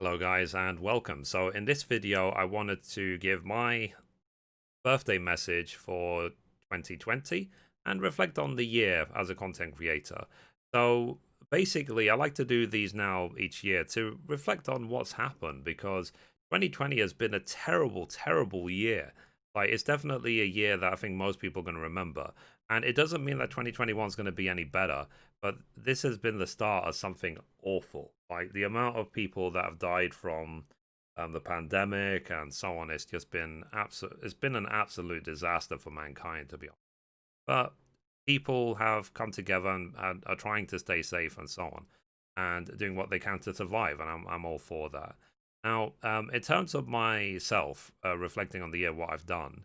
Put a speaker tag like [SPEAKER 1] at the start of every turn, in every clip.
[SPEAKER 1] Hello guys and welcome. So in this video I wanted to give my birthday message for 2020 and reflect on the year as a content creator. So basically I like to do these now each year to reflect on what's happened because 2020 has been a terrible year. Like it's definitely a year that I think most people are going to remember. And it doesn't mean that 2021 is going to be any better, but this has been the start of something awful. Like the amount of people that have died from the pandemic and so on. It's just been absolute. It's been an absolute disaster for mankind, to be honest. But people have come together and are trying to stay safe and so on, and doing what they can to survive. And I'm all for that. Now, in terms of myself, reflecting on the year, what I've done,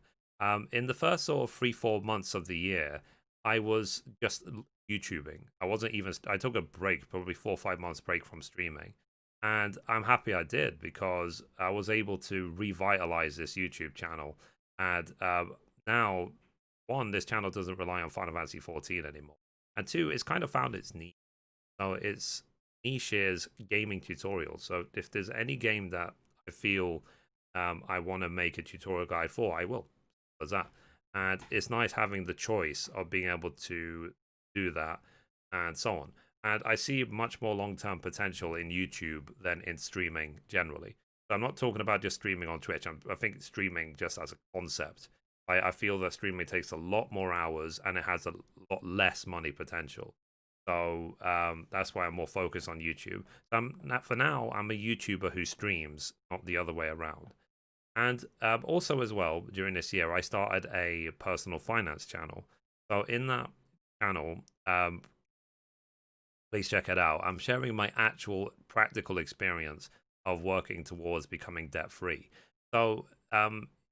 [SPEAKER 1] in the first sort of 3 4 months of the year, I was just YouTubing. I wasn't even. I took a break, probably 4 or 5 months break from streaming, and I'm happy I did because I was able to revitalize this YouTube channel. And now, one, this channel doesn't rely on Final Fantasy 14 anymore, and two, it's kind of found its niche. So its niche is gaming tutorials. So if there's any game that I feel I want to make a tutorial guide for, I will. Does that? And it's nice having the choice of being able to do that and so on. And I see much more long term potential in YouTube than in streaming generally. So I'm not talking about just streaming on Twitch. I think streaming just as a concept. I feel that streaming takes a lot more hours and it has a lot less money potential. So that's why I'm more focused on YouTube. For now, I'm a YouTuber who streams, not the other way around. And also, as well, during this year, I started a personal finance channel. So in that channel, please check it out. I'm sharing my actual practical experience of working towards becoming debt free. So,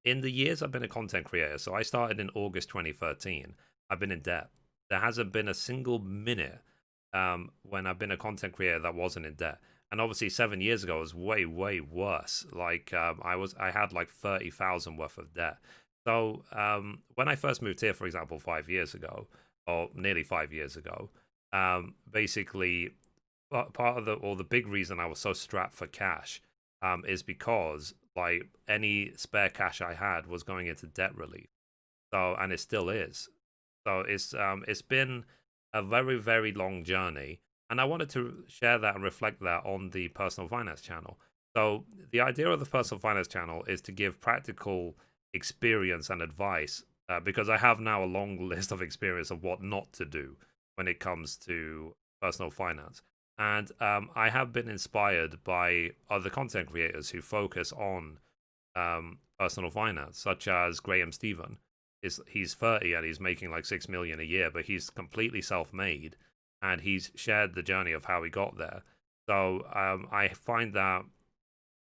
[SPEAKER 1] in the years I've been a content creator, so I started in August 2013, I've been in debt. There hasn't been a single minute when I've been a content creator that wasn't in debt. And obviously, 7 years ago was way worse. Like I had like 30,000 worth of debt. So when I first moved here, for example, 5 years ago, or nearly 5 years ago, basically part of the or the big reason I was so strapped for cash is because like any spare cash I had was going into debt relief. So and it still is. So it's been a very long journey, and I wanted to share that and reflect that on the personal finance channel. So the idea of the personal finance channel is to give practical experience and advice because I have now a long list of experience of what not to do when it comes to personal finance. And I have been inspired by other content creators who focus on personal finance, such as Graham Stephen. He's 30 and he's making like 6 million a year, but he's completely self-made, and he's shared the journey of how he got there. So I find that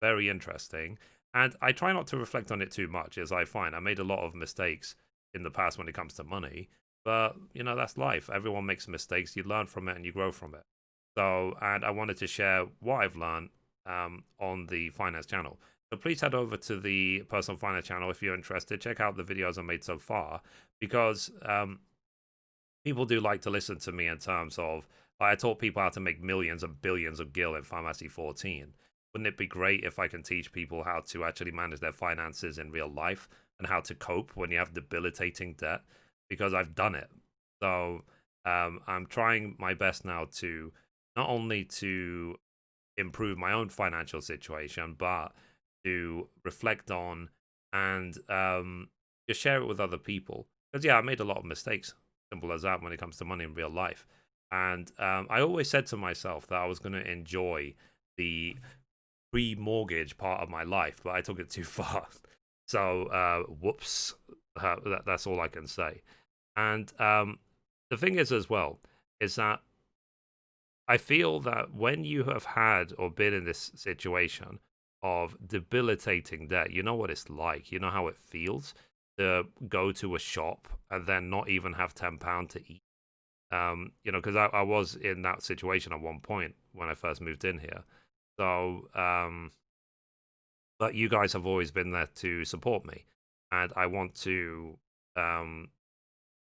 [SPEAKER 1] very interesting, and I try not to reflect on it too much, as I find I made a lot of mistakes in the past when it comes to money. But that's life. Everyone makes mistakes. You learn from it and you grow from it. So, and I wanted to share what I've learned on the finance channel. So please head over to the personal finance channel if you're interested. Check out the videos I've made so far because people do like to listen to me in terms of I taught people how to make millions and billions of gil in Final Fantasy 14. Wouldn't it be great if I can teach people how to actually manage their finances in real life and how to cope when you have debilitating debt? Because I've done it. So I'm trying my best now to not only to improve my own financial situation, but to reflect on and just share it with other people. Because yeah, I made a lot of mistakes, simple as that, when it comes to money in real life. And I always said to myself that I was going to enjoy the pre-mortgage part of my life, but I took it too far. So whoops, that's all I can say. And the thing is, as well, is that I feel that when you have had or been in this situation of debilitating debt, you know what it's like. You know how it feels to go to a shop and then not even have £10 to eat. Because I was in that situation at one point when I first moved in here. So, but you guys have always been there to support me, and I want to um,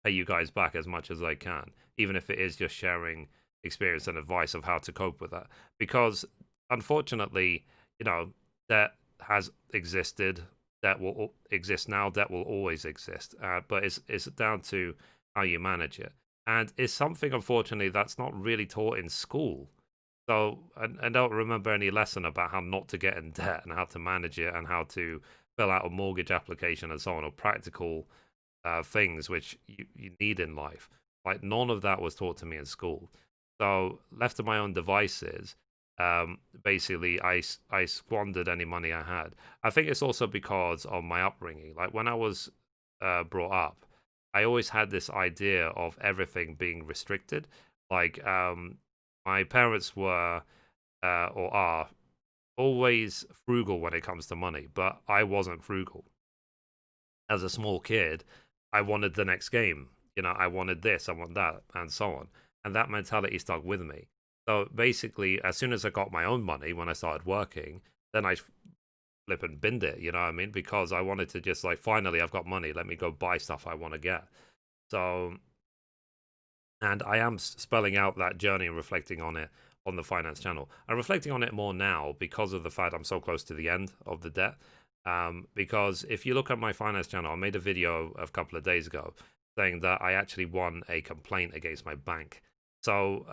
[SPEAKER 1] pay you guys back as much as I can, even if it is just sharing experience and advice of how to cope with that. Because unfortunately, debt has existed, debt will exist now, debt will always exist. But it's down to how you manage it, and it's something unfortunately that's not really taught in school. So I don't remember any lesson about how not to get in debt and how to manage it and how to fill out a mortgage application and so on, or practical things which you need in life. Like none of that was taught to me in school. So left to my own devices, basically I squandered any money I had. I think it's also because of my upbringing. Like when I was brought up, I always had this idea of everything being restricted. Like my parents were or are always frugal when it comes to money, but I wasn't frugal as a small kid. I wanted the next game. I wanted this, I want that, and so on. And that mentality stuck with me. So basically, as soon as I got my own money when I started working, then I flip and binned it, you know what I mean? Because I wanted to just like, finally, I've got money. Let me go buy stuff I want to get. So, and I am spelling out that journey and reflecting on it on the finance channel. I'm reflecting on it more now because of the fact I'm so close to the end of the debt. Because if you look at my finance channel, I made a video a couple of days ago saying that I actually won a complaint against my bank. So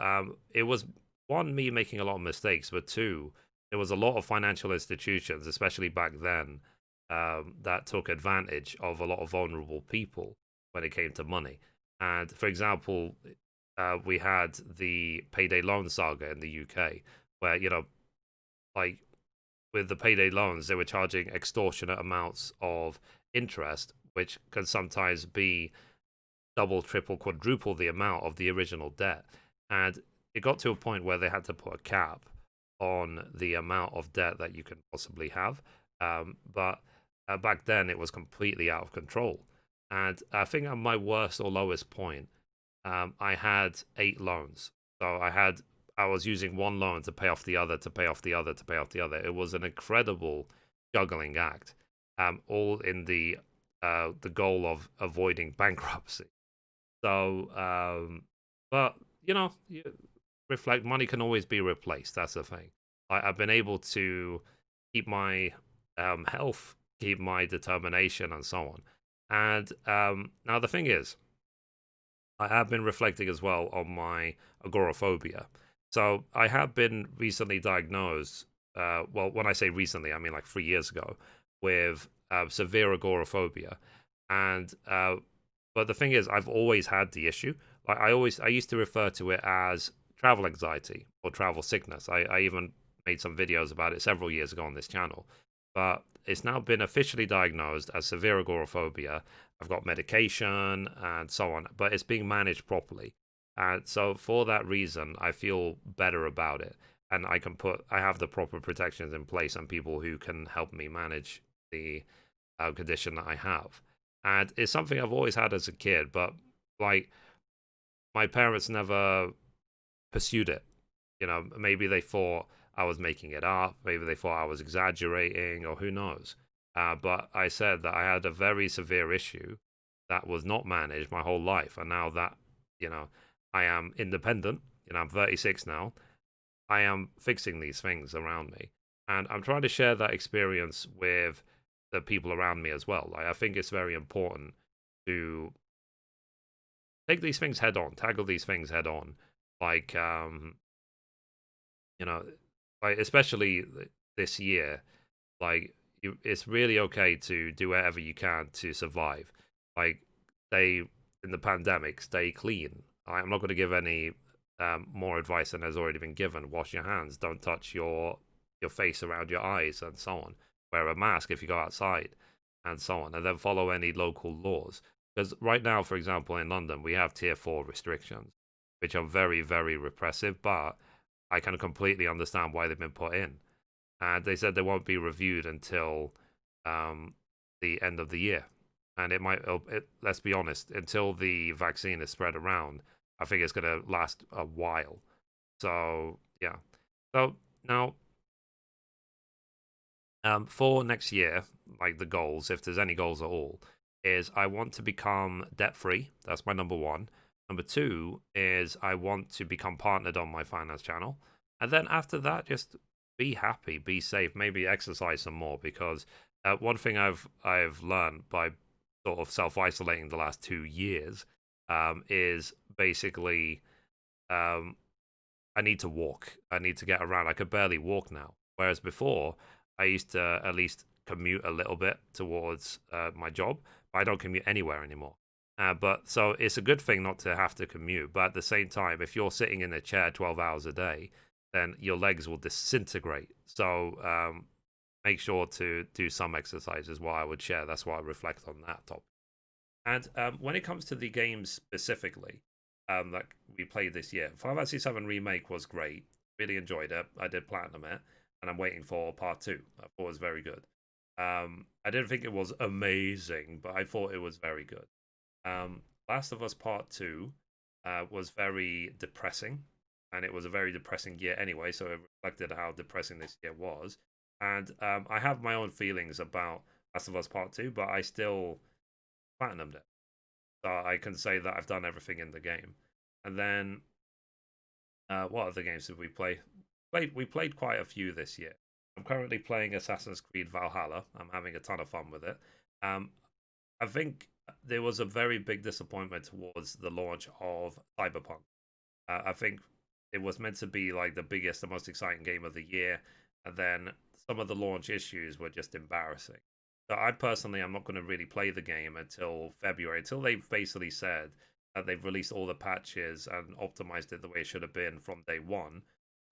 [SPEAKER 1] it was one, me making a lot of mistakes, but two, there was a lot of financial institutions, especially back then, that took advantage of a lot of vulnerable people when it came to money. And for example, we had the payday loan saga in the UK, where, like with the payday loans, they were charging extortionate amounts of interest, which can sometimes be double, triple, quadruple the amount of the original debt. And it got to a point where they had to put a cap on the amount of debt that you can possibly have. But back then, it was completely out of control. And I think at my worst or lowest point, I had 8 loans. So I was using one loan to pay off the other, to pay off the other, to pay off the other. It was an incredible juggling act, all in the goal of avoiding bankruptcy. So, but you reflect. Money can always be replaced. That's the thing. I've been able to keep my health, keep my determination, and so on. And now the thing is, I have been reflecting as well on my agoraphobia. So I have been recently diagnosed. Well, when I say recently, I mean like 3 years ago, with severe agoraphobia. And but the thing is, I've always had the issue. Like I used to refer to it as travel anxiety or travel sickness. I even made some videos about it several years ago on this channel. But it's now been officially diagnosed as severe agoraphobia. I've got medication and so on, but it's being managed properly. And so for that reason, I feel better about it. And I have the proper protections in place and people who can help me manage the condition that I have. And it's something I've always had as a kid, but like my parents never pursued it. Maybe they thought I was making it up. Maybe they thought I was exaggerating, or who knows. But I said that I had a very severe issue that was not managed my whole life. And now that, you know, I am independent, I'm 36 now, I am fixing these things around me. And I'm trying to share that experience with the people around me as well. Like, I think it's very important to take these things head on, tackle these things head on. Like, you know, like especially this year, like it's really okay to do whatever you can to survive. Like stay in the pandemic, stay clean. I'm not going to give any more advice than has already been given. Wash your hands. Don't touch your face around your eyes and so on. Wear a mask if you go outside and so on. And then follow any local laws. Because right now, for example, in London, we have tier 4 restrictions, which are very, very repressive, but I can completely understand why they've been put in. And they said they won't be reviewed until the end of the year. And let's be honest, until the vaccine is spread around, I think it's going to last a while. So, yeah. So now, for next year, like the goals, if there's any goals at all, is I want to become debt free. That's my number one. Number two is I want to become partnered on my finance channel. And then after that, just be happy, be safe, maybe exercise some more because one thing I've learned by sort of self isolating the last 2 years is basically um, I need to walk. I need to get around. I could barely walk now. Whereas before, I used to at least commute a little bit towards my job, but I don't commute anywhere anymore. But so it's a good thing not to have to commute. But at the same time, if you're sitting in a chair 12 hours a day, then your legs will disintegrate. So make sure to do some exercise is what I would share. That's why I reflect on that topic. And when it comes to the games specifically that we played this year, Final Fantasy VII Remake was great. Really enjoyed it. I did platinum it, and I'm waiting for part two. I thought it was very good. I didn't think it was amazing, but I thought it was very good. Last of Us Part Two was very depressing, and it was a very depressing year anyway. So it reflected how depressing this year was. And I have my own feelings about Last of Us Part Two, but I still platinumed it. So I can say that I've done everything in the game. And then, what other games did we play? We played quite a few this year. I'm currently playing Assassin's Creed Valhalla. I'm having a ton of fun with it. Um, I think there was a very big disappointment towards the launch of Cyberpunk. I think it was meant to be like the biggest, the most exciting game of the year, and then some of the launch issues were just embarrassing. So I personally, I'm not going to really play the game until February, until they've basically said that they've released all the patches and optimized it the way it should have been from day one.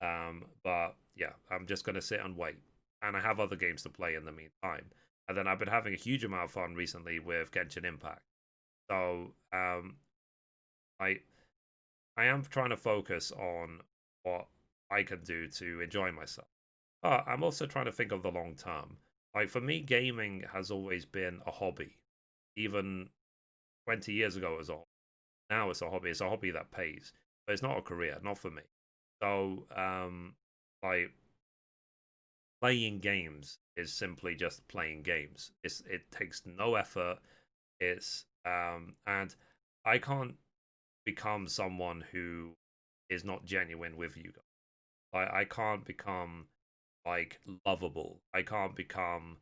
[SPEAKER 1] But yeah, I'm just going to sit and wait. And I have other games to play in the meantime. And then I've been having a huge amount of fun recently with Genshin Impact. So I I am trying to focus on what I can do to enjoy myself. But I'm also trying to think of the long term. Like for me, gaming has always been a hobby. Even 20 years ago, it was a hobby. Now it's a hobby. It's a hobby that pays, but it's not a career, not for me. So, like playing games is simply just playing games. It takes no effort. It's and I can't become someone who is not genuine with you guys. I can't become like lovable. I can't become,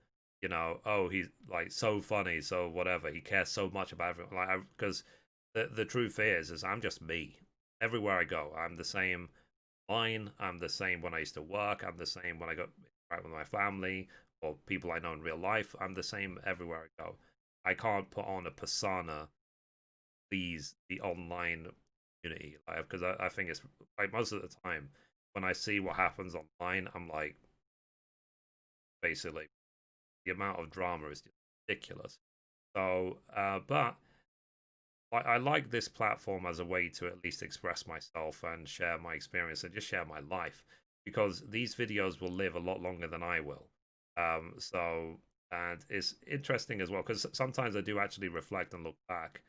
[SPEAKER 1] oh, he's like so funny, so whatever. He cares so much about everyone. Like, because the truth is I'm just me. Everywhere I go, I'm the same. Line. I'm the same when I used to work. I'm the same when I go out with my family or people I know in real life. I'm the same everywhere I go. I can't put on a persona, please, the online community, like, because I think it's like most of the time when I see what happens online, I'm like, basically, the amount of drama is just ridiculous. So, but I like this platform as a way to at least express myself and share my experience and just share my life because these videos will live a lot longer than I will. And it's interesting as well because sometimes I do actually reflect and look back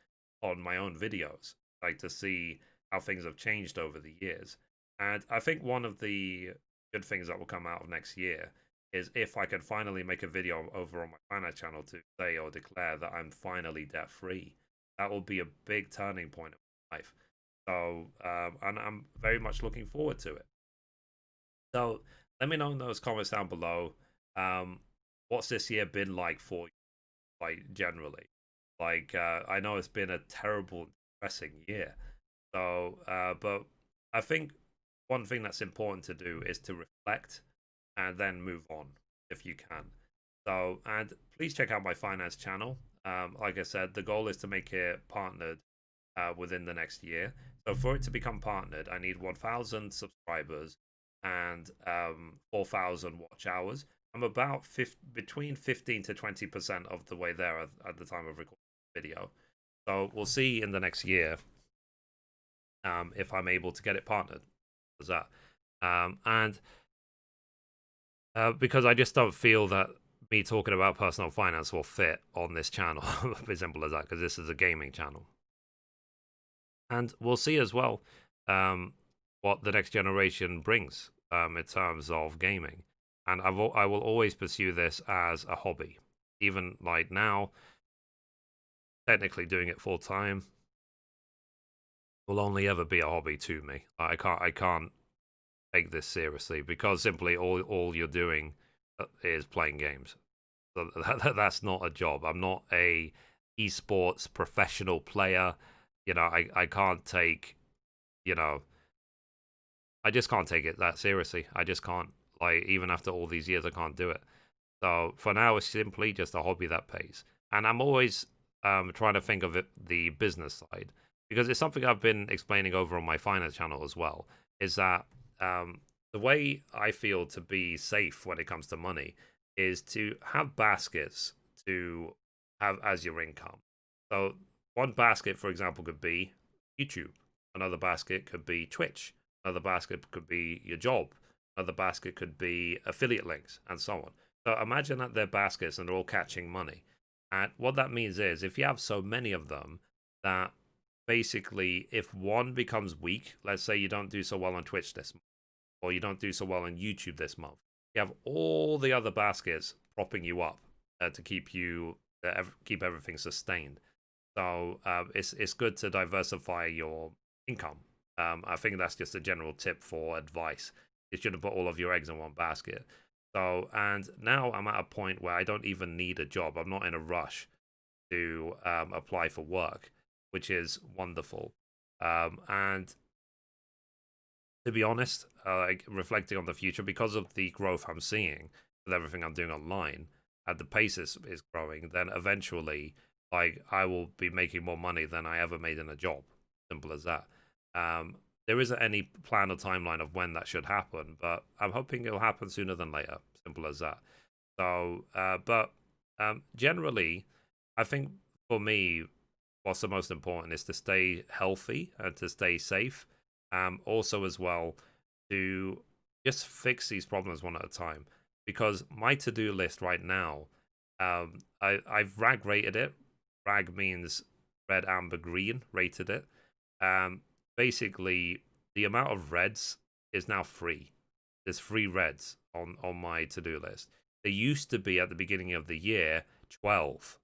[SPEAKER 1] on my own videos, like to see how things have changed over the years. And I think one of the good things that will come out of next year is if I can finally make a video over on my finance channel to say or declare that I'm finally debt free. That will be a big turning point in my life. So, and I'm very much looking forward to it. So, let me know in those comments down below. What's this year been like for you, like generally? Like, I know it's been a terrible, depressing year. So, but I think one thing that's important to do is to reflect and then move on if you can. So, and please check out my finance channel. Like I said, the goal is to make it partnered within the next year. So, for it to become partnered, I need 1,000 subscribers and 4,000 watch hours. I'm about between 15 to 20% of the way there at the time of recording the video. So, we'll see in the next year if I'm able to get it partnered. Is that? And because I just don't feel that me talking about personal finance will fit on this channel. As simple as that, because this is a gaming channel. And we'll see as well what the next generation brings in terms of gaming. And I will always pursue this as a hobby. Even like now, technically doing it full time will only ever be a hobby to me. I can't take this seriously because simply all you're doing is playing games. So that's not a job. I'm not a esports professional player. I can't take, you know, I just can't take it that seriously. I just can't. Like, even after all these years, I can't do it. So for now, it's simply just a hobby that pays. And I'm always trying to think of it the business side because it's something I've been explaining over on my finance channel as well. Is that the way I feel to be safe when it comes to money is to have baskets to have as your income. So one basket, for example, could be YouTube. Another basket could be Twitch. Another basket could be your job. Another basket could be affiliate links and so on. So imagine that they're baskets and they're all catching money. And what that means is if you have so many of them that basically if one becomes weak, let's say you don't do so well on Twitch this month, or you don't do so well on YouTube this month, you have all the other baskets propping you up to keep everything sustained. So it's good to diversify your income. I think that's just a general tip for advice. You shouldn't put all of your eggs in one basket. So, and now I'm at a point where I don't even need a job. I'm not in a rush to apply for work, which is wonderful. And to be honest, like reflecting on the future, because of the growth I'm seeing with everything I'm doing online, and the pace is growing, then eventually, like I will be making more money than I ever made in a job. Simple as that. There isn't any plan or timeline of when that should happen, but I'm hoping it'll happen sooner than later. Simple as that. So, but generally, I think for me, what's the most important is to stay healthy and to stay safe. Also, as well, to just fix these problems one at a time. Because my to-do list right now, I've rag rated it. Rag means red, amber, green. Rated it. Basically, the amount of reds is now free. There's free reds on my to-do list. There used to be at the beginning of the year 12.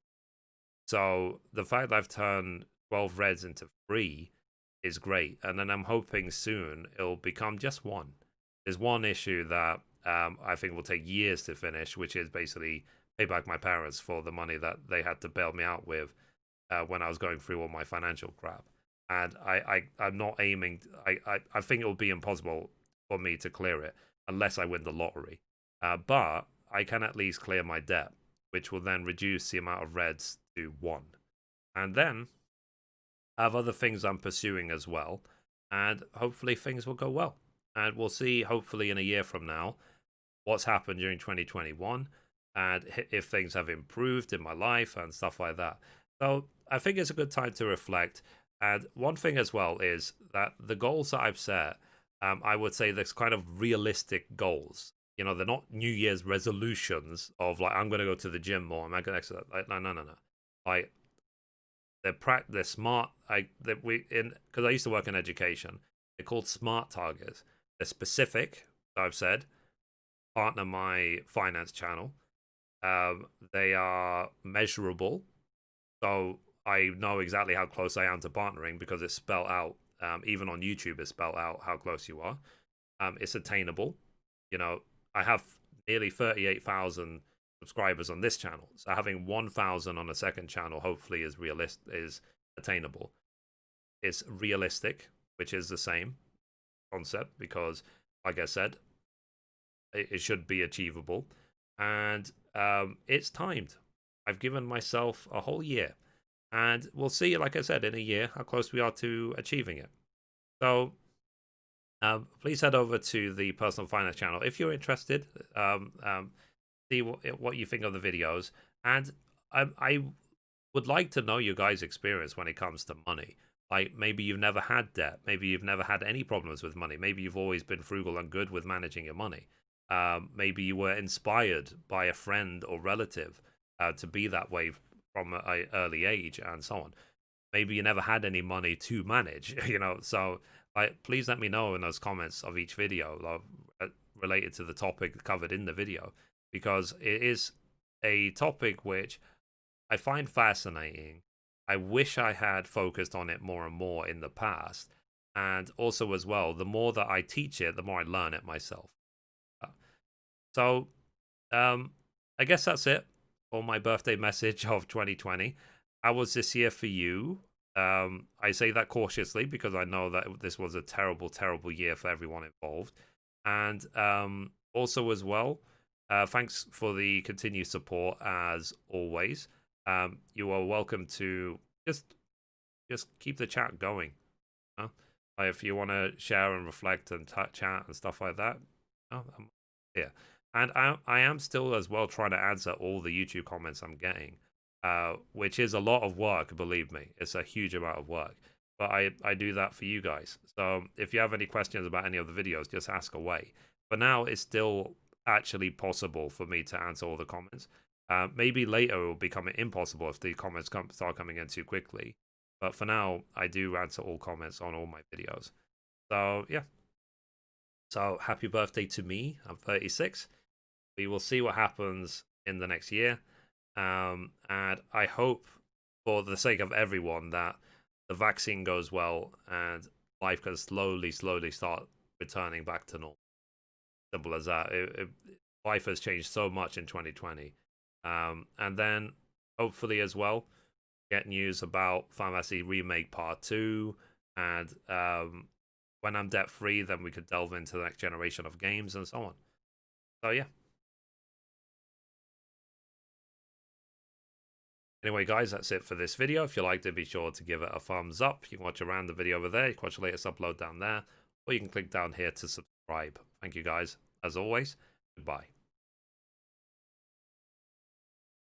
[SPEAKER 1] So the fact that I've turned 12 reds into free is great. And then I'm hoping soon it'll become just one. There's one issue that I think will take years to finish, which is basically pay back my parents for the money that they had to bail me out with when I was going through all my financial crap. And I'm not aiming. I think it will be impossible for me to clear it unless I win the lottery. But I can at least clear my debt, which will then reduce the amount of reds to one. And then I have other things I'm pursuing as well. And hopefully things will go well. And we'll see, hopefully, in a year from now, what's happened during 2021 and if things have improved in my life and stuff like that. So I think it's a good time to reflect. And one thing as well is that the goals that I've set, I would say there's kind of realistic goals. They're not New Year's resolutions of like I'm going to go to the gym more. I'm going to exercise. Like, no. Like they're smart. Because I used to work in education. They're called smart targets. They're specific. I've said partner my finance channel. They are measurable, so I know exactly how close I am to partnering because it's spelled out. Even on YouTube, it's spelled out how close you are. It's attainable. I have nearly 38,000 subscribers on this channel, so having 1,000 on a second channel hopefully is attainable. It's realistic, which is the same concept because, like I said, it should be achievable, and it's timed. I've given myself a whole year, and we'll see, like I said, in a year how close we are to achieving it. So please head over to the personal finance channel if you're interested. See what you think of the videos, and I would like to know your guys' experience when it comes to money. Like maybe you've never had debt, maybe you've never had any problems with money, maybe you've always been frugal and good with managing your money. Maybe you were inspired by a friend or relative to be that way from an early age, and so on. Maybe you never had any money to manage, So, like, please let me know in those comments of each video related to the topic covered in the video, because it is a topic which I find fascinating. I wish I had focused on it more and more in the past, And also as well, the more that I teach it, the more I learn it myself. So I guess that's it for my birthday message of 2020. How was this year for you? I say that cautiously because I know that this was a terrible, terrible year for everyone involved. And also as well, thanks for the continued support as always. You are welcome to just just keep the chat going. Huh? If you want to share and reflect and chat and stuff like that, I'm here. And I am still as well trying to answer all the YouTube comments I'm getting, which is a lot of work, believe me. It's a huge amount of work. But I do that for you guys. So if you have any questions about any of the videos, just ask away. For now, it's still actually possible for me to answer all the comments. Maybe later it will become impossible if the comments start coming in too quickly. But for now, I do answer all comments on all my videos. So, yeah. So, happy birthday to me. I'm 36. We will see what happens in the next year. And I hope, for the sake of everyone, that the vaccine goes well and life can slowly, slowly start returning back to normal. Simple as that. Life has changed so much in 2020. And then, hopefully, as well, get news about Final Fantasy Remake Part 2, and when I'm debt free, then we could delve into the next generation of games and so on. So, yeah. Anyway, guys, that's it for this video. If you liked it, be sure to give it a thumbs up. You can watch around the video over there. You can watch the latest upload down there, or you can click down here to subscribe. Thank you, guys. As always, goodbye.